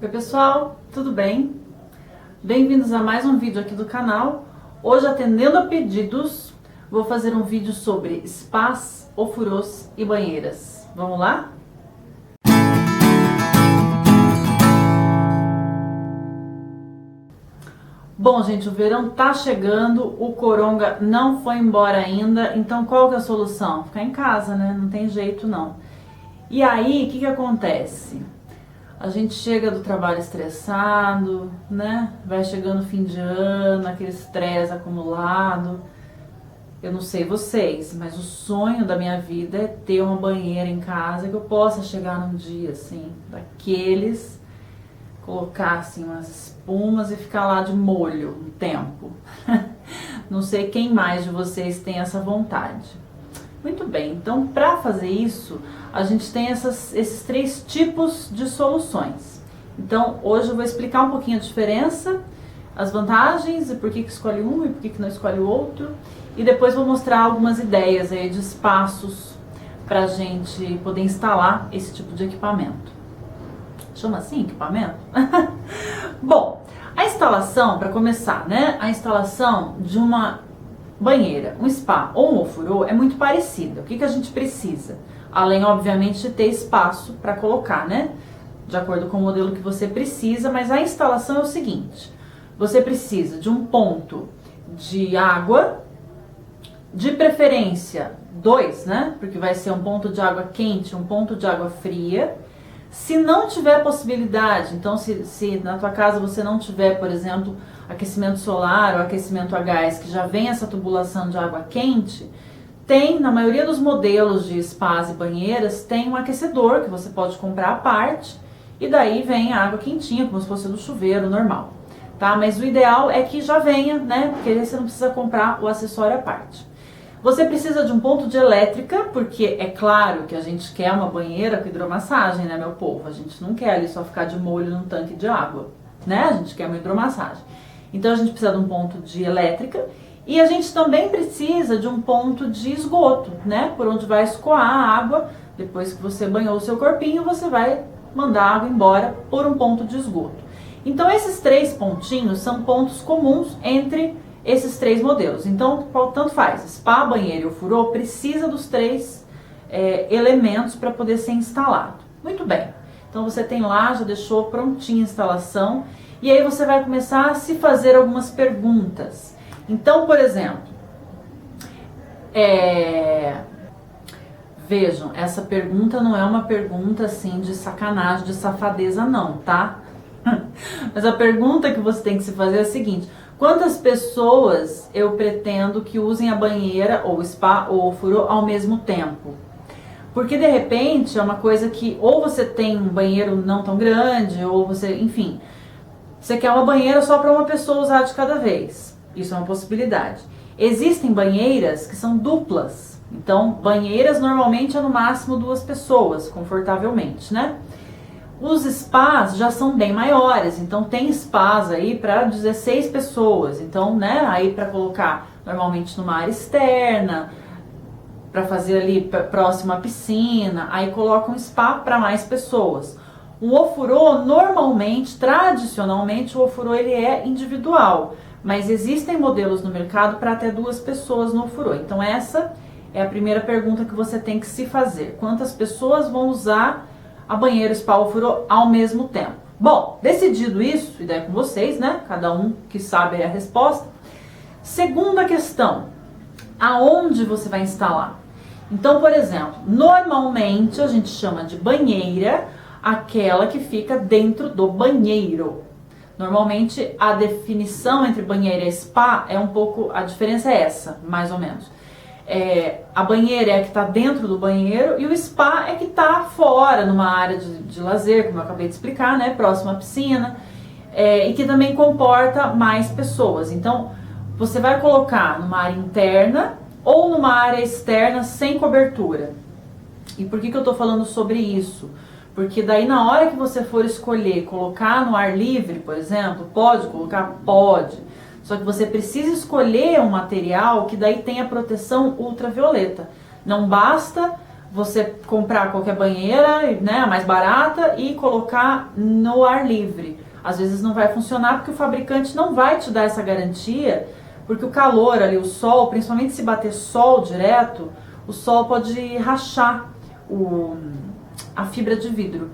Oi pessoal, tudo bem? Bem-vindos a mais um vídeo aqui do canal. Hoje, atendendo a pedidos, vou fazer um vídeo sobre spas, ofurôs e banheiras. Vamos lá? Bom, gente, o verão tá chegando, o coronga não foi embora ainda, então qual que é a solução? Ficar em casa, né? Não tem jeito não. E aí, o que acontece? A gente chega do trabalho estressado, né? Vai chegando o fim de ano, aquele estresse acumulado. Eu não sei vocês, mas o sonho da minha vida é ter uma banheira em casa que eu possa chegar num dia assim, daqueles, colocar assim umas espumas e ficar lá de molho um tempo. Não sei quem mais de vocês tem essa vontade. Muito bem, então para fazer isso, a gente tem esses três tipos de soluções. Então hoje eu vou explicar um pouquinho a diferença, as vantagens e por que escolhe um e por que não escolhe o outro. E depois vou mostrar algumas ideias aí de espaços para a gente poder instalar esse tipo de equipamento. Chama assim equipamento? Bom, a instalação, para começar, né? A instalação de uma banheira, um spa ou um ofurô é muito parecida. O que a gente precisa? Além, obviamente, de ter espaço para colocar, né? De acordo com o modelo que você precisa, mas a instalação é o seguinte: você precisa de um ponto de água, de preferência 2, né? Porque vai ser um ponto de água quente, um ponto de água fria. Se não tiver possibilidade, então se na tua casa você não tiver, por exemplo, aquecimento solar ou aquecimento a gás, que já vem essa tubulação de água quente, tem, na maioria dos modelos de spas e banheiras, tem um aquecedor que você pode comprar à parte, e daí vem a água quentinha, como se fosse do chuveiro normal, tá? Mas o ideal é que já venha, né? Porque aí você não precisa comprar o acessório à parte. Você precisa de um ponto de elétrica, porque é claro que a gente quer uma banheira com hidromassagem, né, meu povo? A gente não quer ali só ficar de molho num tanque de água, né? A gente quer uma hidromassagem. Então a gente precisa de um ponto de elétrica e a gente também precisa de um ponto de esgoto, né? Por onde vai escoar a água. Depois que você banhou o seu corpinho, você vai mandar a água embora por um ponto de esgoto. Então esses três pontinhos são pontos comuns entre esses três modelos. Então, tanto faz, spa, banheiro e ofurô precisa dos três elementos para poder ser instalado. Muito bem, então você tem lá, já deixou prontinha a instalação, e aí você vai começar a se fazer algumas perguntas. Então, por exemplo, vejam, essa pergunta não é uma pergunta assim de sacanagem, de safadeza não, tá? Mas a pergunta que você tem que se fazer é a seguinte: quantas pessoas eu pretendo que usem a banheira, ou spa, ou ofurô ao mesmo tempo? Porque de repente é uma coisa que ou você tem um banheiro não tão grande, ou você, enfim, você quer uma banheira só para uma pessoa usar de cada vez. Isso é uma possibilidade. Existem banheiras que são duplas. Então, banheiras normalmente é no máximo 2 pessoas, confortavelmente, né? Os spas já são bem maiores, então tem spas aí para 16 pessoas. Então, né, aí para colocar normalmente numa área externa, para fazer ali próximo à piscina, aí coloca um spa para mais pessoas. O ofurô, normalmente, tradicionalmente, o ofurô ele é individual, mas existem modelos no mercado para até 2 pessoas no ofurô. Então essa é a primeira pergunta que você tem que se fazer: quantas pessoas vão usar a banheira, spa, ofurô ao mesmo tempo? Bom, decidido isso, ideia com vocês, né? Cada um que sabe a resposta. Segunda questão: aonde você vai instalar? Então, por exemplo, normalmente a gente chama de banheira aquela que fica dentro do banheiro. Normalmente a definição entre banheira e spa é um pouco, a diferença é essa, mais ou menos. A banheira é a que está dentro do banheiro e o spa é que está fora, numa área de lazer, como eu acabei de explicar, né, próximo à piscina, e que também comporta mais pessoas. Então, você vai colocar numa área interna ou numa área externa sem cobertura. E por que eu estou falando sobre isso? Porque daí na hora que você for escolher colocar no ar livre, por exemplo, pode colocar? Pode. Só que você precisa escolher um material que daí tenha proteção ultravioleta. Não basta você comprar qualquer banheira, né, a mais barata, e colocar no ar livre. Às vezes não vai funcionar porque o fabricante não vai te dar essa garantia, porque o calor ali, o sol, principalmente se bater sol direto, o sol pode rachar a fibra de vidro.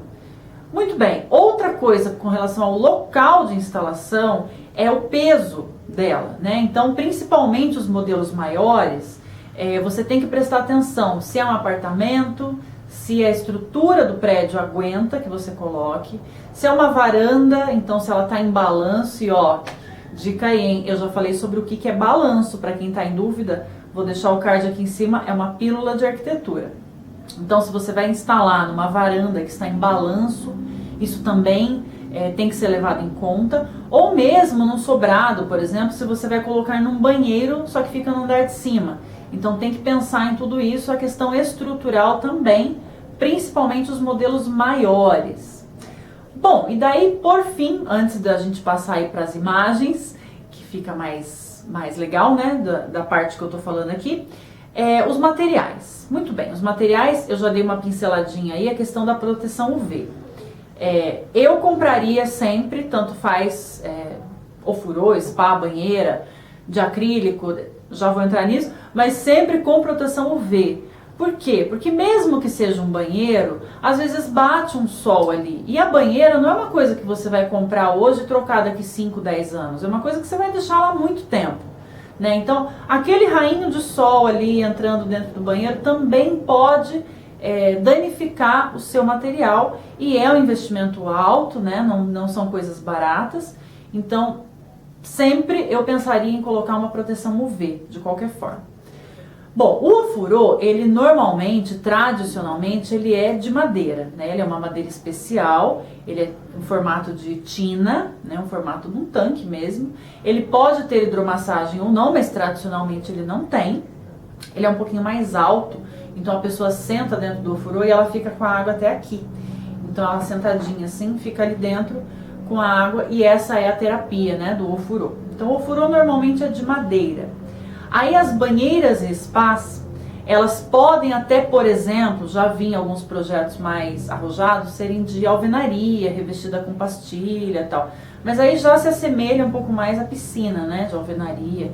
Muito bem, outra coisa com relação ao local de instalação é o peso dela, né? Então, principalmente os modelos maiores, você tem que prestar atenção se é um apartamento, se a estrutura do prédio aguenta que você coloque, se é uma varanda, então se ela está em balanço, e ó, dica aí, hein? Eu já falei sobre o que é balanço, para quem está em dúvida, vou deixar o card aqui em cima, é uma pílula de arquitetura. Então, se você vai instalar numa varanda que está em balanço, isso também tem que ser levado em conta. Ou mesmo num sobrado, por exemplo, se você vai colocar num banheiro, só que fica no andar de cima. Então, tem que pensar em tudo isso, a questão estrutural também, principalmente os modelos maiores. Bom, e daí, por fim, antes da gente passar aí para as imagens, que fica mais legal, né, da parte que eu tô falando aqui, os materiais. Muito bem, os materiais, eu já dei uma pinceladinha aí, a questão da proteção UV. Eu compraria sempre, tanto faz ofurô, spa, banheira, de acrílico, já vou entrar nisso, mas sempre com proteção UV. Por quê? Porque mesmo que seja um banheiro, às vezes bate um sol ali. E a banheira não é uma coisa que você vai comprar hoje e trocar daqui 5, 10 anos. É uma coisa que você vai deixar lá muito tempo, né? Então, aquele rainho de sol ali entrando dentro do banheiro também pode danificar o seu material. E é um investimento alto, né? Não são coisas baratas. Então, sempre eu pensaria em colocar uma proteção UV, de qualquer forma. Bom, o ofurô, ele normalmente, tradicionalmente, ele é de madeira, né? Ele é uma madeira especial, ele é em formato de tina, né? Um formato de um tanque mesmo. Ele pode ter hidromassagem ou não, mas tradicionalmente ele não tem. Ele é um pouquinho mais alto, então a pessoa senta dentro do ofurô e ela fica com a água até aqui. Então ela sentadinha assim, fica ali dentro com a água, e essa é a terapia, né, do ofurô. Então o ofurô normalmente é de madeira. Aí as banheiras e spas, elas podem até, por exemplo, já vi em alguns projetos mais arrojados, serem de alvenaria, revestida com pastilha e tal. Mas aí já se assemelha um pouco mais à piscina, né, de alvenaria.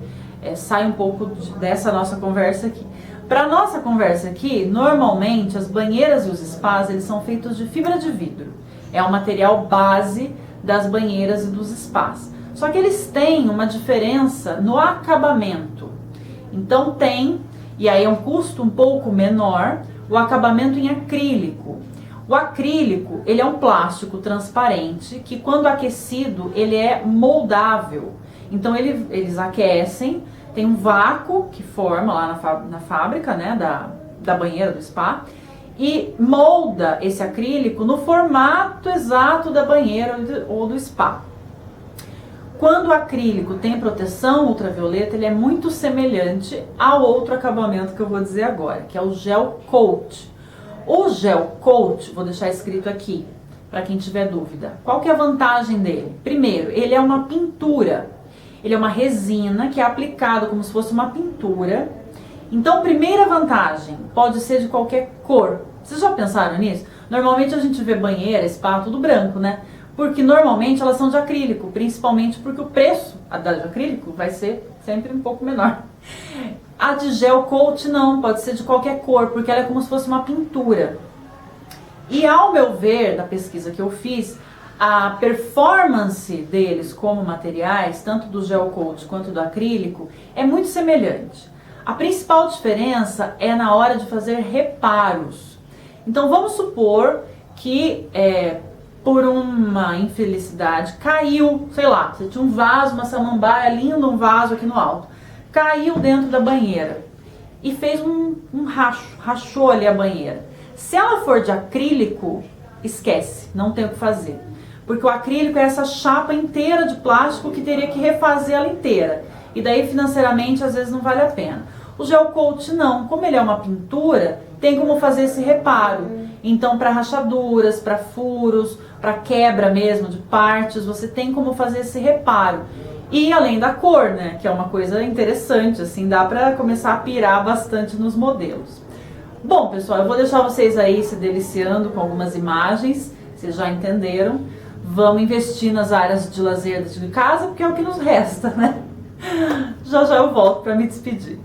Sai um pouco dessa nossa conversa aqui. Para nossa conversa aqui, normalmente as banheiras e os spas, eles são feitos de fibra de vidro. É o material base das banheiras e dos spas. Só que eles têm uma diferença no acabamento. Então tem, e aí é um custo um pouco menor, o acabamento em acrílico. O acrílico, ele é um plástico transparente que quando aquecido, ele é moldável. Então eles aquecem, tem um vácuo que forma lá na fábrica, né, da banheira do spa, e molda esse acrílico no formato exato da banheira ou do spa. Quando o acrílico tem proteção ultravioleta, ele é muito semelhante ao outro acabamento que eu vou dizer agora, que é o gel coat. O gel coat, vou deixar escrito aqui, para quem tiver dúvida. Qual que é a vantagem dele? Primeiro, ele é uma pintura. Ele é uma resina que é aplicada como se fosse uma pintura. Então, primeira vantagem, pode ser de qualquer cor. Vocês já pensaram nisso? Normalmente a gente vê banheira, spa, tudo branco, né? Porque normalmente elas são de acrílico, principalmente porque o preço da de acrílico vai ser sempre um pouco menor. A de gel coat não, pode ser de qualquer cor, porque ela é como se fosse uma pintura. E ao meu ver, da pesquisa que eu fiz, a performance deles como materiais, tanto do gel coat quanto do acrílico, é muito semelhante. A principal diferença é na hora de fazer reparos. Então vamos supor que por uma infelicidade caiu, sei lá, você tinha um vaso, uma samambaia linda, um vaso aqui no alto, caiu dentro da banheira e fez um rachou ali a banheira. Se ela for de acrílico, esquece, não tem o que fazer. Porque o acrílico é essa chapa inteira de plástico que teria que refazer ela inteira. E daí financeiramente às vezes não vale a pena. O gel coat não, como ele é uma pintura, tem como fazer esse reparo. Então para rachaduras, para furos, para quebra mesmo de partes, você tem como fazer esse reparo. E além da cor, né, que é uma coisa interessante, assim, dá para começar a pirar bastante nos modelos. Bom, pessoal, eu vou deixar vocês aí se deliciando com algumas imagens, vocês já entenderam. Vamos investir nas áreas de lazer de casa, porque é o que nos resta, né? Já já eu volto para me despedir.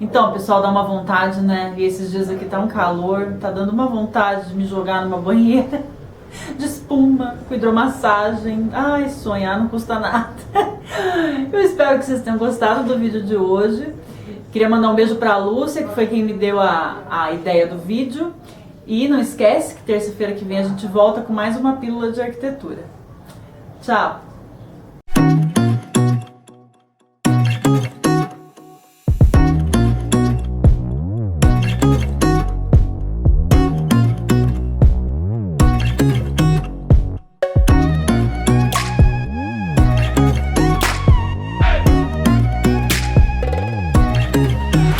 Então, pessoal, dá uma vontade, né? E esses dias aqui tá um calor, tá dando uma vontade de me jogar numa banheira de espuma, com hidromassagem. Ai, sonhar não custa nada. Eu espero que vocês tenham gostado do vídeo de hoje. Queria mandar um beijo pra Lúcia, que foi quem me deu a ideia do vídeo. E não esquece que terça-feira que vem a gente volta com mais uma pílula de arquitetura. Tchau!